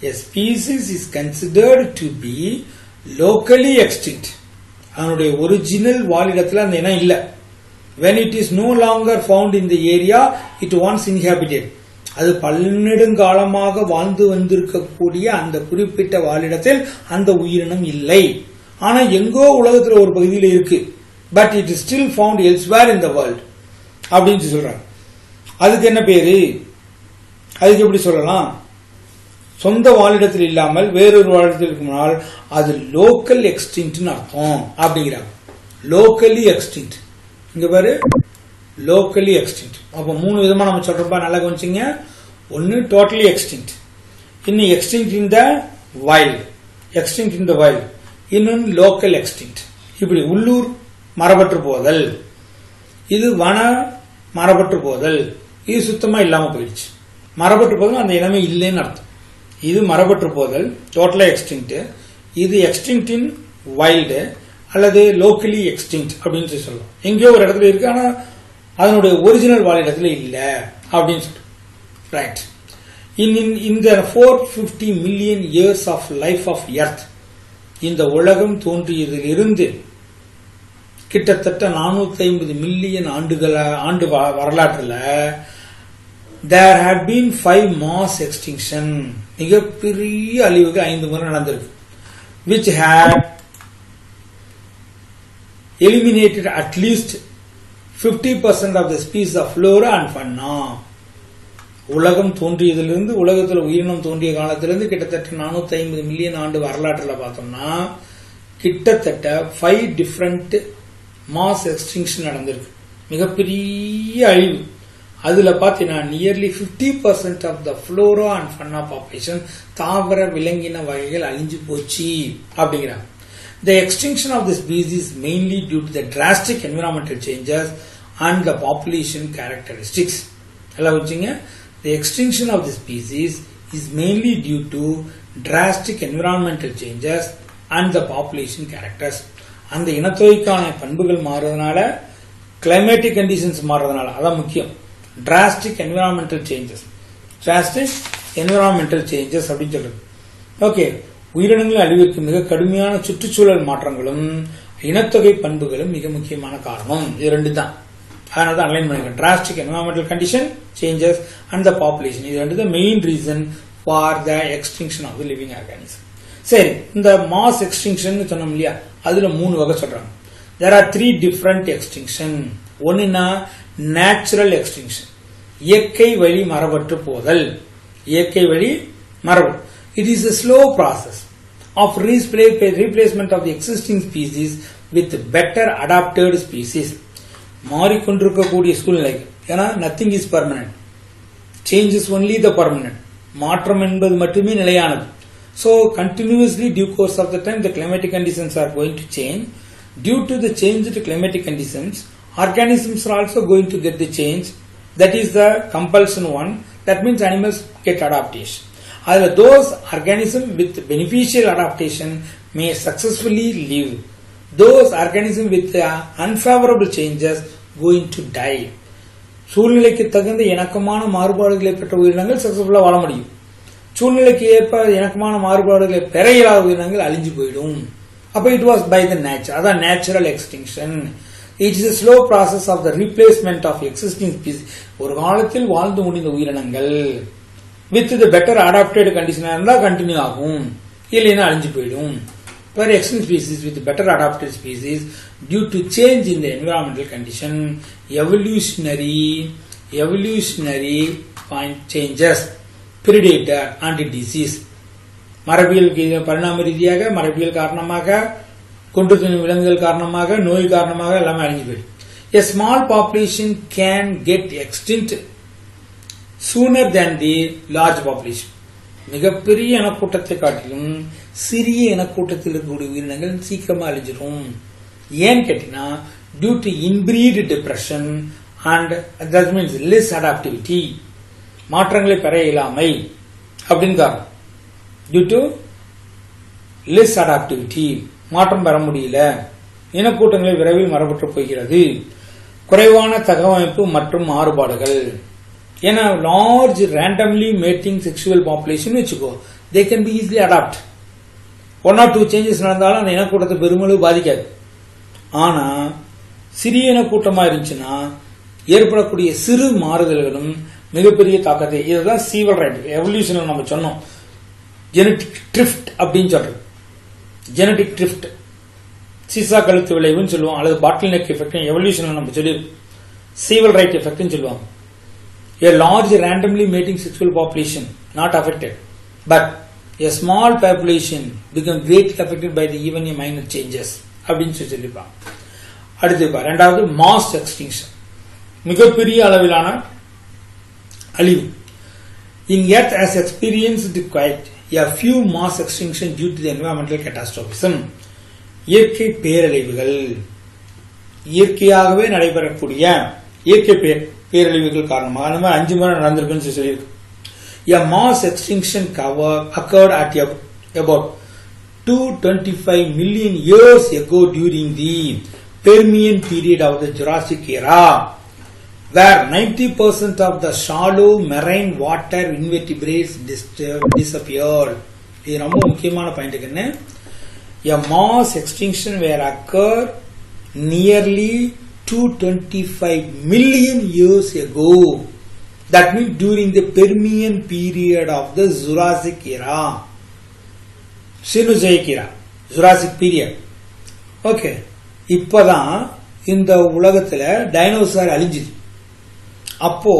a species is considered to be locally extinct, அதனுடைய original வாழிடத்துல அந்த இனம் இல்ல. when it is no longer found in the area it once inhabited, அது பல்நெடுங்காலமாக வாழ்ந்து வந்திருக்கக்கூடிய அந்த குறிப்பிட்ட வாழிடத்தில் அந்த உயிரினம் இல்லை, ஆனா எங்கோ உலகத்தில் ஒரு பகுதியில் இருக்கு, but it is still found elsewhere in the world அப்படின்னு சொல்றாங்க. அதுக்கு என்ன பேரு, அதுக்கு எப்படி சொல்லலாம், சொந்த வாழிடத்தில் இல்லாமல் வேறொரு வாழிடத்தில் இருக்குமானால் அது லோக்கல் எக்ஸ்டிங்க்ட்னு அர்த்தம் அப்படிங்கிறாங்க. லோக்கலி எக்ஸ்டிங்க்ட், இங்க பாரு லோக்கலி எக்ஸ்டிங்க்ட். அப்ப மூணு விதமா நம்ம சொல்றப்ப நல்லா கவனிச்சிங்க. ஒன்னு டோட்டலி எக்ஸ்டிங்க்ட், இன்னும் எக்ஸ்டிங்க்ட் இன் த வைல்ட், எக்ஸ்டிங்க்ட் இன் த வைல்ட், இன்னொன்னு லோக்கல் எக்ஸ்டிங்க்ட். இப்படி உள்ளூர் மரபற்று போதல், இது வன மரபற்று போதல், இது சுத்தமா இல்லாம போயிடுச்சு. மரபற்று போதல் அந்த இனமே இல்லைன்னு அர்த்தம். இது மரபற்று போதல் டோட்டலா எக்ஸ்டிங்க்ட், இது எக்ஸ்டிங்க்ட் இன் வைல்டு அல்லது லோக்கலி எக்ஸ்டிங்க்ட் அப்படின்னு சொல்லலாம். எங்கேயோ ஒரு இடத்துல இருக்கு, ஆனா அதனுடைய ஒரிஜினல் வாழிடத்துல இல்ல அப்படின்னு சொல்றோம். Right. In the 450 million years of life of earth, இந்த உலகம் தோன்றியதிலிருந்து கிட்டத்தட்ட 450 மில்லியன் ஆண்டு வரலாற்றுல there had been 5 mass extinction, மிகப்பெரிய அழிவுகள் 5 முறை நடந்திருக்கு, which had eliminated at least 50% of the species of flora and fauna. உலகம் தோன்றியதிலிருந்து, உலகத்தில் உயிரினம் தோன்றிய காலத்திலிருந்து கிட்டத்தட்ட 450 மில்லியன் ஆண்டு வரலாற்றில் பார்த்தோம்னா கிட்டத்தட்ட 5 டிஃபரண்ட் மாஸ் எக்ஸ்டிங்ஷன் நடந்திருக்கு, மிகப்பெரிய அழிவு. அதுல பாத்தீங்கன்னா nearly 50% of the flora and fauna population, தாவர விலங்கின வகைகள் அழிஞ்சு போச்சு அப்படிங்கிறாங்க. The extinction of the species is mainly due to the drastic environmental changes and the population characteristics. எல்லாம் வச்சுங்க, the extinction of the species is mainly due to drastic environmental changes and the population characters. அந்த இனத்தொகைக்கான பண்புகள் மாறுறதுனால, climatic conditions மாறுறதுனால, அதான் முக்கியம். Drastic environmental changes. Drastic environmental changes அப்படின்னு சொல்றது. Okay, உயிரினங்கள் அழிவிற்கு மிக கடுமையான சுற்றுச்சூழல் மாற்றங்களும் இனத்தொகை பண்புகளும் மிக முக்கியமான காரணம். இது ரெண்டு தான். அதனால தான் அலைன் பண்ணிருக்கேன். Drastic environmental condition changes and the population. இது ரெண்டு தான் main reason for the extinction of the living organism. சரி, இந்த மாஸ் எக்ஸ்டிங்ஷன் சொன்னோம் இல்லையா, அதுல 3 வகை சொல்றாங்க. There are 3 different extinction. ஒன்னுனா natural extinction, இயற்கை வழி மரபற்று போதல். இயற்கை வழி மரபு. It is a slow process of replacement of the existing species with better adapted species. மாறிக்கொண்டிருக்கக்கூடிய சூழ்நிலை. ஏன்னா nothing is permanent. Change is only the permanent. மாற்றம் என்பது மட்டுமே நிலையானது. So continuously due course of the time the climatic conditions are going to change. Due to the changed climatic conditions, organisms are also going to get the change. That is the compulsion one. That means animals get adaptation. Either those organisms with beneficial adaptation may successfully live. Those organisms with unfavorable changes going to die. சூழ்நிலைக்கு தகுந்த இணக்கமான மாறுபாடுகளை பெற்ற உயிரினங்கள் சக்சஸ்ஃபுல்லா வாழ முடியும். சூழ்நிலைக்கு ஏற்ப இணக்கமான மாறுபாடுகளை பெற இயலாத உயிரினங்கள் அழிஞ்சு போயிடும். அப்ப it was by the nature. அதான் natural extinction. It is a slow process of the replacement of existing species. ஒரு காலத்தில் வாழ்ந்து முடிந்த உயிரினங்கள் with the better adapted condition இருந்தா கண்டினியூ ஆகும், இல்லைன்னா அழிஞ்சு போயிடும். For extinct species with better adapted species due to change in the environmental condition, evolutionary point changes, predator and disease. மரபியல் பரிணாம ரீதியாக, மரபியல் காரணமாக, கொண்டு தின்னும் விலங்குகள் காரணமாக, நோய் காரணமாக எல்லாமே அழிஞ்சு போயிடும். A small population can get extinct sooner than the large population. மிகப்பெரிய இனக்கூட்டத்தை காட்டிலும் சிறிய இனக்கூட்டத்தில் இருக்கக்கூடிய உயிரினங்கள் சீக்கிரமா அழிஞ்சிடும். ஏன் கேட்டீங்கன்னா due to inbreed depression and that means less adaptivity, மாற்றங்களை பெற இயலாமை அப்படின்னு காரணம். டியூ டு லெஸ் அடாப்டிவிட்டி, மாற்றம் பெற முடியல, இனக்கூட்டங்களை விரைவில் மரபற்று போகிறது. குறைவான தகவமைப்பு மற்றும் மாறுபாடுகள். ஏன்னா large randomly mating sexual population வச்சுக்கோ, they can be easily adapt. 1 or 2 changes நடந்தாலும் அந்த இனக்கூட்டத்தை பெருமளவு பாதிக்காது. ஆனா சிறிய இனக்கூட்டமா இருந்துச்சுன்னா ஏற்படக்கூடிய சிறு மாறுதல்களும் மிகப்பெரிய தாக்கத்தை, இதுதான் சீவல் ரைட் எவல்யூஷன் நம்ம சொன்னோம். ஜெனடிக் ட்ரிஃப்ட் அப்படின்னு சொல்றது. ஜெனடிக் ட்ரிஃப்ட் சீசா கழுத்து விளைவுன்னு சொல்லுவோம், அல்லது பாட்டில் நெக் எஃபெக்ட் எவல்யூஷன் நம்ம சொல்லி சீவல் ரைட் எஃபெக்ட் சொல்லுவாங்க. A large randomly mating sexual population not affected, but a small population become greatly affected by the even minor changes அப்படின்னு சொல்லியிருப்பாங்க. அடுத்து இரண்டாவது மாஸ் எக்ஸ்டிங்ஷன், மிகப்பெரிய அளவிலான அழிவு. In Earth has experienced quite a few mass extinction due to the environmental catastrophism. இயற்கை பேரழிவுகள், இயற்கையாகவே நடைபெறக்கூடிய இயற்கை பேரழிவுகள் காரணமாக அந்த மாதிரி 5 முறை நடந்திருக்குன்னு சொல்லியிருக்கு. A mass extinction occurred at about 225 million years ago during the Permian period of the Jurassic era, where 90% of the shallow marine water invertebrates disappeared. இது ரொம்ப முக்கியமான point. A mass extinction were occurred nearly 225 million years ago. That means during the Permian period of the Jurassic era. Cenozoic era, Jurassic period. Okay. இப்பதான் இந்த உலகத்துல dinosaur அழிஞ்சுது. அப்போ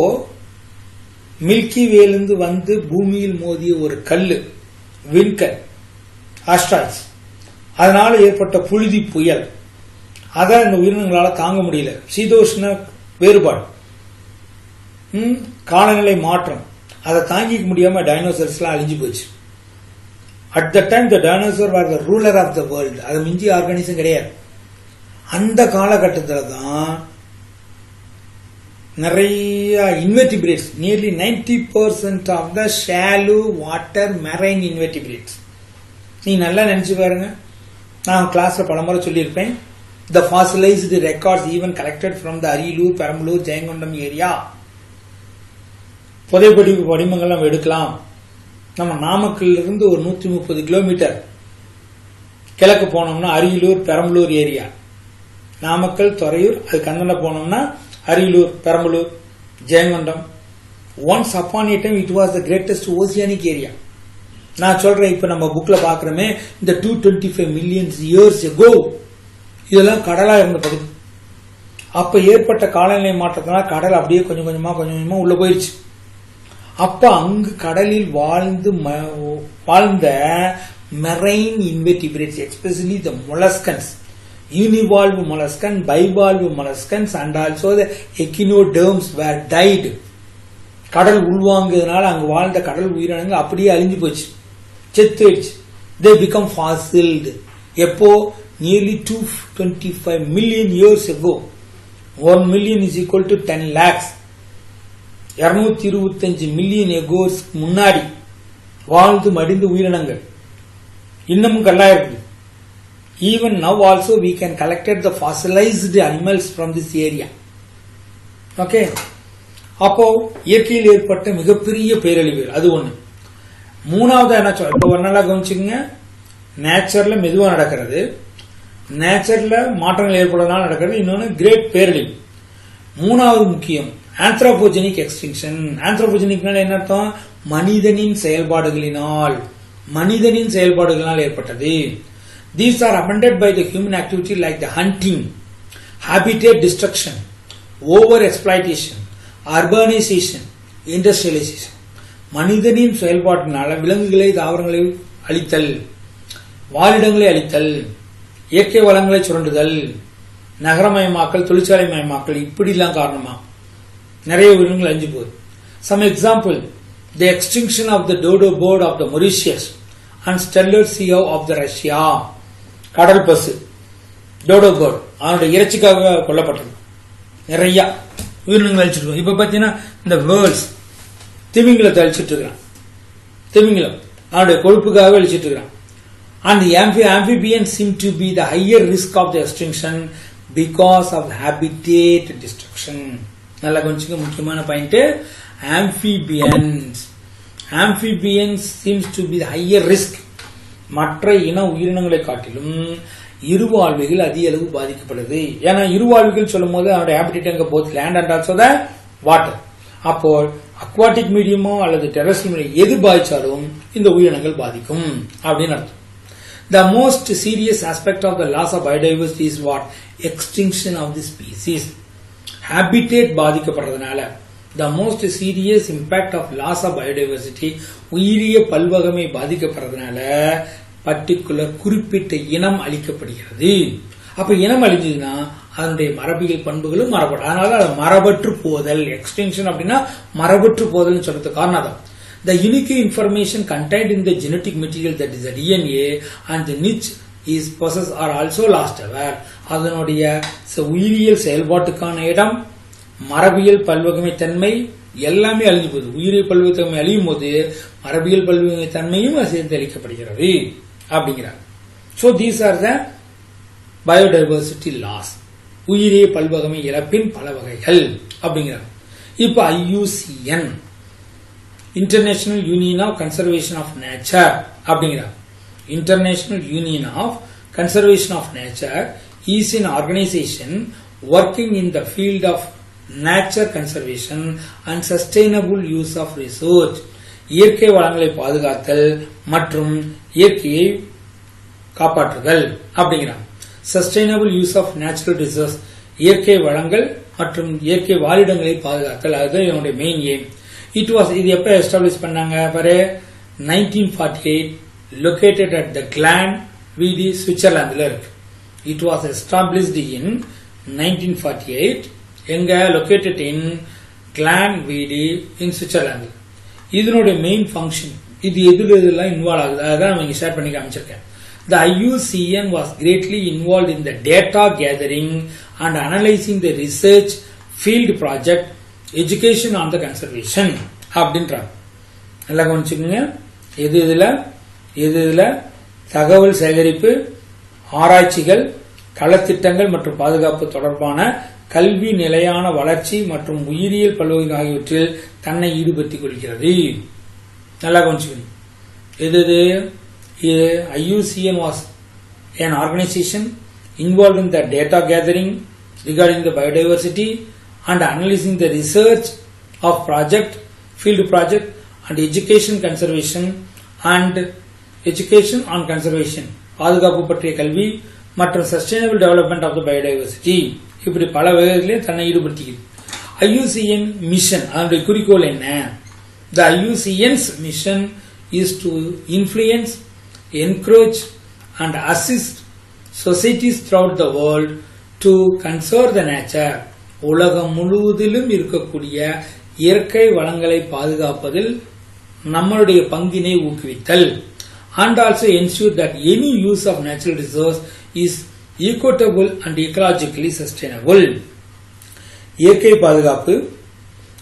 milky வேலிருந்து வந்து பூமியில் மோதிய ஒரு கல்லு, விண்கல், ஆஸ்ட்ராய்ட்ஸ், அதனால ஏற்பட்ட புழுதி புயல், அதான் இந்த உயிரினங்களால தாங்க முடியல. சீதோஷ்ண வேறுபாடு, காலநிலை மாற்றம், அதை தாங்கிக்க முடியாம டைனோசர்ஸ் எல்லாம் அழிஞ்சு போச்சு. At the time the dinosaur are the ruler of the world. அது மிஞ்சி ஆர்கானிசம் கிடையாது. அந்த காலகட்டத்தில் தான் நிறைய invertebrates, nearly 90% of the shallow water marine invertebrates. நீ நல்லா நினைச்சு பாருங்க, நான் கிளாஸ்ல பலமுறை சொல்லியிருப்பேன். The fossilized records even collected from the Arilur, Perambalur, Jayangondam area புதைப்படிவு படிமங்கள் நம்ம எடுக்கலாம். நம்ம நாமக்கல்ல இருந்து ஒரு 130 கிலோமீட்டர் கிழக்கு போனோம்னா அரியலூர் பெரம்பலூர் ஏரியா, நாமக்கல் துறையூர், அது கந்தனை போனோம்னா Ariyalur Perambalur Jayankondam. Once upon a time it was the greatest oceanic area. நான் சொல்றேன், இப்ப நம்ம புக்ல பாக்குறோமே இந்த 225 மில்லியன்ஸ் இயர்ஸ் எகோ இதெல்லாம் கடலா இருந்த பகுதி. அப்ப ஏற்பட்ட காலநிலை மாற்றத்தினால கடல் அப்படியே கொஞ்சம் கொஞ்சமா உள்ள போயிருச்சு. அப்ப அங்கு கடலில் வாழ்ந்த marine invertebrates, especially the molluscans, univalve molluscan, bivalve molluscans and also the echinoderms were died. கடல் உள்வாங்குறதுனால அங்கு வாழ்ந்த கடல் உயிரினங்கள் அப்படியே அழிஞ்சு போச்சு, செத்துடுச்சு. they become fossiled. எப்போ? nearly 225 million years ago. 1 million is equal to 10 lakhs. 225 million எகோஸ் முன்னாடி வாழ்ந்து மடிந்த உயிரினங்கள் இன்னமும் கல்லா இருக்கு. Even now also we can collected the fossilized animals from this area. Okay. அப்போ இயற்கையில் ஏற்பட்ட மிகப்பெரிய பேரழிவு அது ஒண்ணு. மூணாவது என்ன சொல்ல, இப்ப ஒரு நாளா கவனிச்சுங்க, நேச்சர்ல மெதுவா நடக்கிறது, நேச்சர்ல மாற்றங்கள் ஏற்படுறதுனால நடக்கிறது, இன்னொன்னு கிரேட் பேரழிவு. மூணாவது முக்கியம் ஆந்த்ரோபோஜெனிக் எக்ஸ்டிங்ஷன். ஆந்த்ரோபோஜெனிக்னால என்ன அர்த்தம்? மனிதனின் செயல்பாடுகளினால் ஏற்பட்டது. These are amended by the human activity like the hunting, habitat destruction, over exploitation, urbanization, industrialization. மனிதனின் செயல்பாட்டினால விலங்குகளை தாவரங்களை அழித்தல், வாழிடங்களை அழித்தல், இயற்கை வளங்களை சுரண்டுதல், நகரமயமாக்கல், தொழிற்சாலை மயமாக்கல், இப்படிலாம் காரணமா நிறைய உயிரினங்கள் அழிஞ்சு போகுது. Some example, the extinction of the dodo bird of the Mauritius and stellar seal of the Russia. கடல் பசு டோடோ பேர்ட் அவனுடைய இறைச்சிக்காக கொல்லப்பட்டது. நிறைய உயிரினங்கள் அழிச்சிட்டு. இப்ப பாத்தீங்கன்னா இந்த வேர்ல்ஸ் திமிங்கலத்தை அழிச்சிட்டு இருக்கிறான். திமிங்கலம் அவனுடைய கொழுப்புக்காக அழிச்சிட்டு இருக்கிறான். And the amphibians seem to be the higher risk of the extinction because of habitat destruction. நல்லா கொஞ்சம் முக்கியமான point. amphibians seems to be the higher risk. மற்ற இன உயிரினங்களை காட்டிலும் இருவாழ்விகள் அதிக அளவு பாதிக்கப்படுது. ஏன்னா இருவாழ்விகள் சொல்லும் போது அவருடைய ஹேபிடேட் எங்க both land and also the water. அப்போ அக்வாட்டிக் மீடியமோ அல்லது டெரஸ்ட்ரியல் மீடியம் எது பாதிச்சாலும் இந்த உயிரினங்கள் பாதிக்கும் அப்படின்னு அர்த்தம். The most serious aspect of the loss of biodiversity is what? Extinction of the species. Habitat பாதிக்கப்படுறதுனால the most serious impact of loss of biodiversity, உயிரிய பல்வகமை பாதிக்கப்படுறதுனால particular குறிப்பிட்ட இனம் அழிக்கப்படுகிறது. அப்ப இனம் அழிஞ்சதுன்னா அதனுடைய மரபியல் பண்புகளும் மரபற்று. அதனால மரபற்று போதல், எக்ஸ்டென்ஷன் அப்படின்னா மரபற்று போதல் சொல்றது காரணம் தான். The unique information contained in the genetic material, that is the DNA, and the niche is possessed are also lost ever. அதனுடைய உயிரியல் செயல்பாட்டுக்கான இடம், மரபியல் பல்வகமை தன்மை எல்லாமே அழிஞ்சு போகுது. உயிரியல் பல்வகமை அழியும் போது மரபியல் பல்வகமை தன்மையும் சேர்ந்து அளிக்கப்படுகிறது அப்படிங்கிறார். So these are the biodiversity loss. உயிரிய பல்வகமை இழப்பின் பல வகைகள் அப்படிங்கிறார். இப்ப IUCN, International Union of Conservation of Nature அப்படிங்கிறார். International Union of Conservation of Nature is an organization working in the field of nature conservation and sustainable use of resource. இயற்கை வளங்களை பாதுகாத்தல் மற்றும் இயற்கையை காப்பாற்றுதல் அப்படிங்கிறார். Sustainable use of natural resource, இயற்கை வளங்கள் மற்றும் இயற்கை வாழிடங்களை பாதுகாத்தல், அதுதான் என்னுடைய மெயின் எய்ம். இது எப்ப எஸ்டாப்ளிஷ் பண்ணாங்க பாரு, 1948, located at the Gland VD, சுவிட்சர்லாந்துல இருக்கு. It was established in 1948, எங்க located in Gland VD in Switzerland. இதனுடைய மெயின் ஃபங்க்ஷன், இது எதுலாம் இன்வால்வ் ஆகுது அதான் நம்ம இங்க ஷேர் பண்ணி காமிச்சிருக்கேன். The IUCN was greatly involved in the data gathering and analyzing the research, field project, education on the conservation அப்படின்றாங்க. நல்லா கவனிச்சுக்கோங்க. எது இதுல தகவல் சேகரிப்பு, ஆராய்ச்சிகள், களத்திட்டங்கள் மற்றும் பாதுகாப்பு தொடர்பான கல்வி, நிலையான வளர்ச்சி மற்றும் உயிரியல் பல்வகை ஆகியவற்றில் தன்னை ஈடுபடுத்திக் கொள்கிறது. நல்லா கவனிச்சுக்கணும். எது IUCN was an organization involved in the data gathering regarding the biodiversity and analyzing the research of field project and education on conservation பாதுகாப்பு பற்றிய கல்வி மற்றும் sustainable development of the biodiversity இப்படி பல வகைகளிலே தன்னை ஈடுபடுத்திக்கிறது. IUCN மிஷன் அதனுடைய குறிக்கோள் என்ன? The IUCN's mission is to influence, encourage and assist societies throughout the world to conserve the nature. உலகம் முழுவதிலும் இருக்கக்கூடிய இயற்கை வளங்களை பாதுகாப்பதில் நம்மளுடைய பங்கினை ஊக்குவித்தல். And also ensure that any use of natural resource is equitable and ecologically sustainable. இயற்கை பாதுகாப்பு,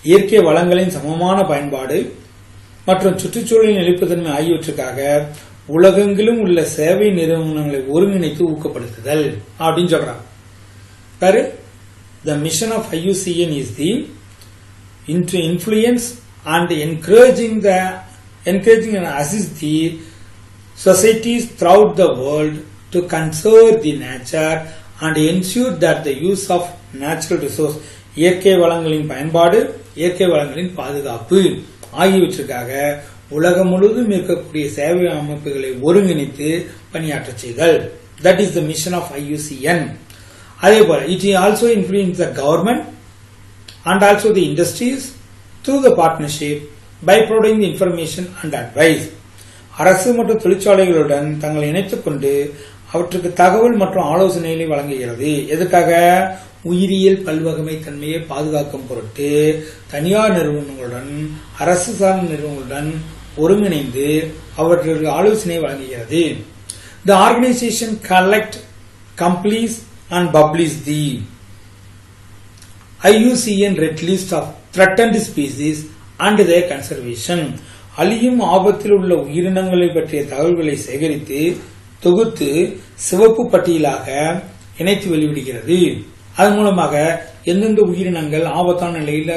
இயற்கை வளங்களின் சமமான பயன்பாடு மற்றும் சுற்றுச்சூழலின் நிலைப்புத்தன்மை ஆகியவற்றுக்காக உலகெங்கிலும் உள்ள சேவை நிறுவனங்களை ஒருங்கிணைத்து ஊக்கப்படுத்துதல் அப்படின்னு சொல்றாங்க. பாரு, the mission of IUCN is the influence and encouraging and assist the societies throughout the world to conserve the nature and ensure that the use of natural resource இயற்கை வளங்களின் பயன்பாடு, இயற்கை வளங்களின் பாதுகாப்பு ஆகியவற்றுக்காக உலகம் முழுவதும் இருக்கக்கூடிய சேவை அமைப்புகளை ஒருங்கிணைத்து பணியாற்ற செய்தல். That is the mission of IUCN. அதே போல it also influences the government and also the industries through the partnership by providing the information and advice. அரசு மற்றும் தொழிற்சாலைகளுடன் தங்களை இணைத்துக் கொண்டு அவற்றுக்கு தகவல் மற்றும் ஆலோசனைகளை வழங்குகிறது. எதுக்காக? உயிரியல் பல்வகமை தன்மையை பாதுகாக்கும் பொருட்டு தனியார் நிறுவனங்களுடன் அரசு சார்ந்த நிறுவனங்களுடன் ஒருங்கிணைந்து அவற்றுக்கு ஆலோசனை வழங்குகிறது. The organization collect, completes and publish the IUCN Red List of threatened species and their conservation. அழியும் ஆபத்தில் உள்ள உயிரினங்களை பற்றிய தகவல்களை சேகரித்து தொகுத்து சிவப்பு பட்டியலாக இணைத்து வெளியிடுகிறது. அதன் மூலமாக எந்தெந்த உயிரினங்கள் ஆபத்தான நிலையில்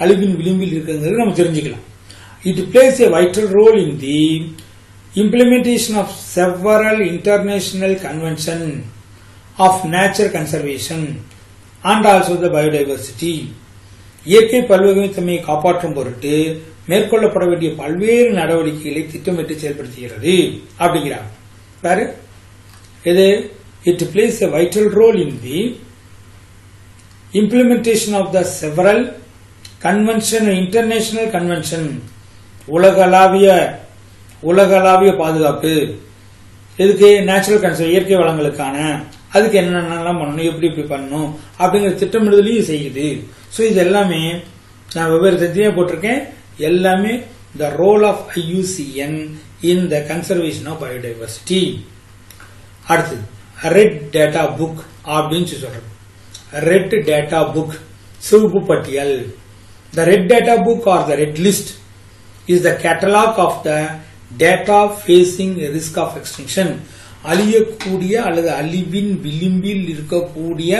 அழிவின் விளிம்பில் இருக்கிறது நம்ம தெரிஞ்சுக்கலாம். It plays a vital role in the implementation of several international conventions of nature conservation and also the biodiversity. இயற்கை பல்வகை தன்மையை காப்பாற்றும் பொருட்டு மேற்கொள்ளப்பட வேண்டிய பல்வேறு நடவடிக்கைகளை திட்டமிட்டு செயல்படுத்துகிறது அப்படிங்கிறாங்க. பாரு, இது it plays a vital role in the implementation of the several international convention உலகளாவிய பாதுகாப்பு. இதுக்கு நேச்சுரல் கன்சர்வ் இயற்கை வளங்களுக்கான அதுக்கு என்னென்னலாம் பண்ணணும், எப்படி பண்ணணும் அப்படிங்கிற திட்டமிடுதலையும் செய்யுது. ஸோ இது எல்லாமே நான் வெவ்வேறு தனியாக போட்டிருக்கேன். எல்லாமே the role of IUCN in the conservation of biodiversity. அடுத்து ரெட் டேட்டா புக் அப்படின்னு சொல்றது. ரெட் டேட்டா புக் சிவப்பு பட்டியல். The red data book or the red list is the catalog of the data facing risk of extinction. அழியக்கூடிய அல்லது அழிவின் விளிம்பில் இருக்கக்கூடிய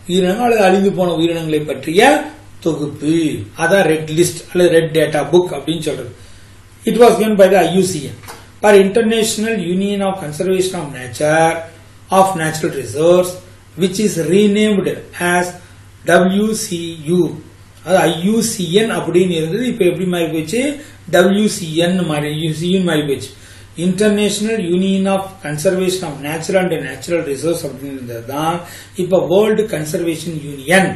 உயிரினங்கள் அல்லது அழிந்து போன உயிரினங்களை பற்றிய தொகுப்பு. அதான் ரெட் லிஸ்ட் அல்லது ரெட் டேட்டா புக் அப்படின்னு சொல்றது. It was given by the IUCN for International Union of Conservation of Nature of Natural Resources, which is renamed as WCU. அது IUCN அப்படின்னு இருந்தது, இப்ப எப்படி மாறி போச்சு, WCN மாறி போச்சு. International union of conservation of natural and natural resource அப்படின்னு தான் இப்ப வேர்ல்டு கன்சர்வேஷன் யூனியன்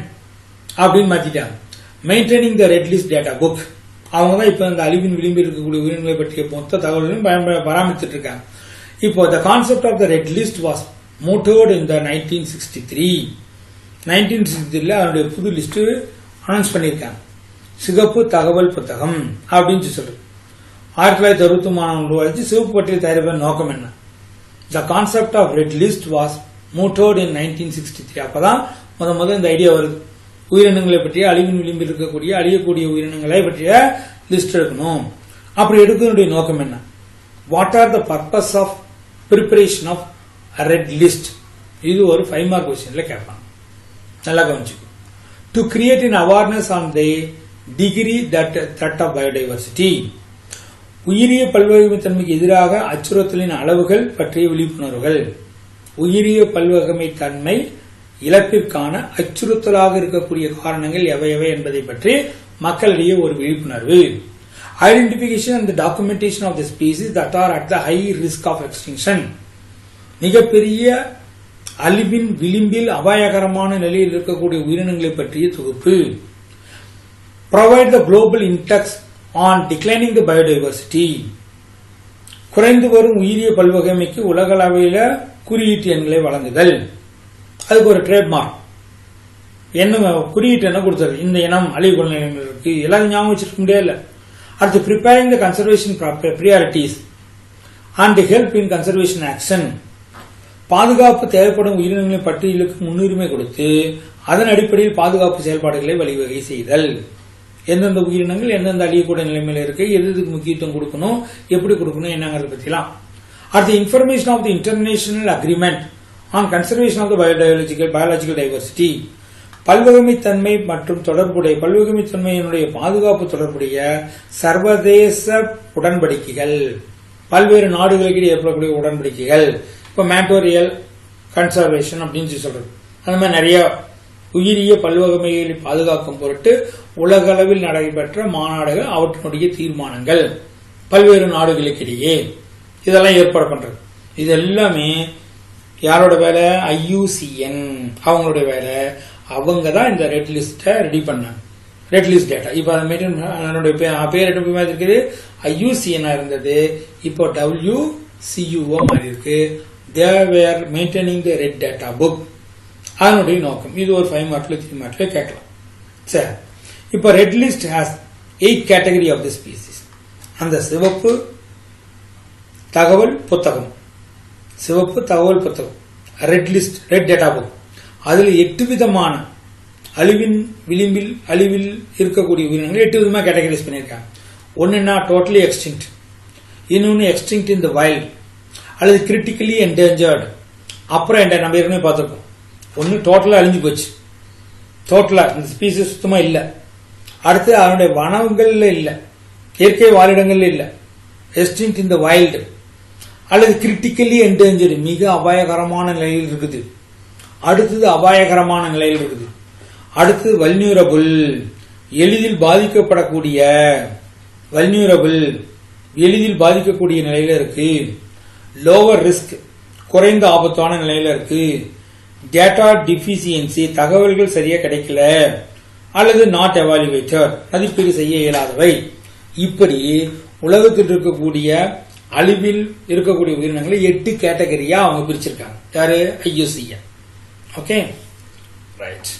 அப்படின்னு மாத்திட்டாங்க. Maintaining the red list data book அவங்க தான் இப்ப இந்த அழிவின் விளிம்பில் இருக்கக்கூடிய உயிரினங்களை பற்றிய மொத்த தகவல்களையும் பராமரித்துட்டு இருக்காங்க. இப்போ the concept of the red list was mooted in the 1963 அதனுடைய புது லிஸ்ட் அனௌன்ஸ் பண்ணியிருக்காங்க. சிகப்பு தகவல் புத்தகம் அப்படின்னு சொல்றது. 1963 உருவாச்சு. சிவப்பு பட்டியல் தயாரிப்பதன் நோக்கம் என்ன? The concept of red list was mooted in 1963. அப்பதான் முதல் இந்த ஐடியா வருது. உயிரினங்களை பற்றிய அழிவின் விளிம்பில் இருக்கக்கூடிய அழியக்கூடிய உயிரினங்களை பற்றிய லிஸ்ட் எடுக்கணும். அப்படி எடுக்கிறதுடைய நோக்கம் என்ன? What are the purpose of preparation of red list? இது ஒரு 5 மார்க் கொஸ்டின்ல கேட்பாங்க. நல்லா கவனிச்சுக்கோ. to create an awareness on the degree that threat of biodiversity. உயிரிய பல்வகைமைத்தன்மைக்கு எதிராக அச்சுறுத்தலின் அளவுகள் பற்றிய விழிப்புணர்வுகள். உயிரிய பல்வகைமைத்தன்மை இழப்பிற்கான அச்சுறுத்தலாக இருக்கக்கூடிய காரணங்கள் எவை என்பதை பற்றி மக்களிடையே ஒரு விழிப்புணர்வு. Identification and the documentation of the species that are at the high risk of extinction. மிகப்பெரிய அழிவின் விளிம்பில் அபாயகரமான நிலையில் இருக்கக்கூடிய உயிரினங்களை பற்றிய தொகுப்பு. Provide the global index on declining the biodiversity. குறைந்து வரும் உயிரிய பல்வகைமைக்கு உலகளவில் குறியீட்டு எண்களை வழங்குதல். அதுக்கு ஒரு ட்ரேட்மார்க் என்ன குறியீட்டு என்ன கொடுத்தது, இந்த இனம் அழிவு நிலைமையில் இருக்கு, எல்லாரும் ஞாபகம் வச்சிருக்க முடியல. அடுத்து preparing the conservation priorities and help in conservation action. பாதுகாப்பு தேவைப்படும் உயிரினங்களின் பட்டியலுக்கு முன்னுரிமை கொடுத்து அதன் அடிப்படையில் பாதுகாப்பு செயல்பாடுகளை வழிவகை செய்தல். எந்தெந்த உயிரினங்கள் எந்தெந்த அழியக்கூடிய நிலைமையில இருக்கு, எதுக்கு முக்கியத்துவம் கொடுக்கணும், எப்படி கொடுக்கணும் என்னங்கிறத பத்திலாம். அடுத்து information of the international agreement on conservation of the biological diversity. பல்வகைமைத்தன்மை மற்றும் தொடர்புடைய பல்வகைமைத்தன்மையினுடைய பாதுகாப்பு தொடர்புடைய சர்வதேச உடன்படிக்கைகள், பல்வேறு நாடுகளுக்கு ஏற்படக்கூடிய உடன்படிக்கைகள். இப்ப மேட்டோரியல் கன்சர்வேஷன் அப்படின்னு சொல்றது, அந்த மாதிரி நிறைய உயிரிய பல்வகைமையை பாதுகாக்கும் பொருட்டு உலகளவில் நடைபெற்ற மாநாடுகள், அவற்றினுடைய தீர்மானங்கள் பல்வேறு நாடுகளுக்கிடையே இதெல்லாம் ஏற்பாடு பண்றது. இது எல்லாமே யாரோட வேலை? IUCN அவங்களுடைய வேலை. அவங்க தான் இந்த ரெட் லிஸ்ட ரெடி பண்ணாங்க. ரெட் லிஸ்ட் டேட்டா இப்ப அதனுடைய பேர் இருக்குது, IUCN இருந்தது, இப்போ WCUO மாதிரி இருக்கு. They were maintaining the red data book. அதனுடைய நோக்கம் இது ஒரு 5 மார்க்ல 3 மார்க்ல கேட்கலாம். சரி, இப்போ red list has 8 category of the species. அந்த சிவப்பு தகவல் புத்தகம், சிவப்பு தகவல் புத்தகம் red list, red data book, அதுல 8 விதமான அழிவின் விளிம்பில் அழிவில் இருக்கக்கூடிய உயிரினங்கள் 8 விதமா கேட்டகரைஸ் பண்ணியிருக்காங்க. ஒன்னுன்னா டோட்டலி எக்ஸ்டிங்க்ட், இன்னொன்னு எக்ஸ்டிங்க்ட் இன் தி வைல்ட் அல்லது கிரிட்டிக்கலி என்டேஞ்சர்டு. அப்புறம் நம்ம ஏற்கனவே பார்த்திருக்கோம், ஒன்னு டோட்டலா அழிஞ்சு போச்சு, டோட்டலா இந்த ஸ்பீசிஸ் சுத்தமா இல்ல. அடுத்து அதனுடைய வனங்கள்ல இல்ல, இயற்கை வாழிடங்கள்ல இல்ல, எக்ஸ்டிங்க்ட் இன் தி வைல்டு அல்லது கிரிட்டிக்கலி என்டேஞ்சர்டு, மிக அபாயகரமான நிலையில் இருக்குது. அடுத்தது அபாயகரமான நிலையில் இருக்குது. அடுத்து வல்னியூரபிள், எளிதில் பாதிக்கப்படக்கூடிய, வல்னியூரபிள் எளிதில் பாதிக்கக்கூடிய நிலையில இருக்கு. லோவர் ரிஸ்க், குறைந்த ஆபத்தான நிலையில இருக்கு. டேட்டா டிஃபிசியன்சி, தகவல்கள் சரியா கிடைக்கல அல்லது நாட் எவாலுவேட்டட், மதிப்பீடு செய்ய இயலாதவை. இப்படி உலகத்தில் இருக்கக்கூடிய அழிவில் இருக்கக்கூடிய உயிரினங்களை 8 கேட்டகரியா அவங்க பிரிச்சிருக்காங்க. யாரு? IUCN. Okay, right.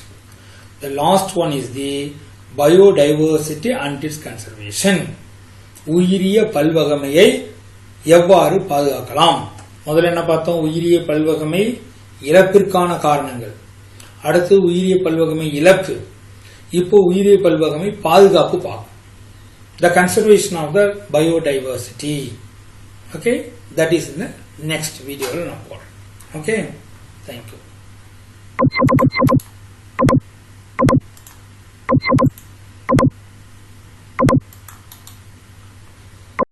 The last one is the biodiversity and its conservation. உயிரிய பல்வகைமையை எவ்வாறு பாதுகாக்கலாம்? முதல்ல என்ன பார்த்தோம்? உயிரிய பல்வகைமை இழப்பிற்கான காரணங்கள். அடுத்து உயிரிய பல்வகைமை இழப்பு. இப்போ உயிரிய பல்வகைமை பாதுகாப்பு பார்க்கும். The conservation of the biodiversity. Okay, that is in the next video. Okay, thank you.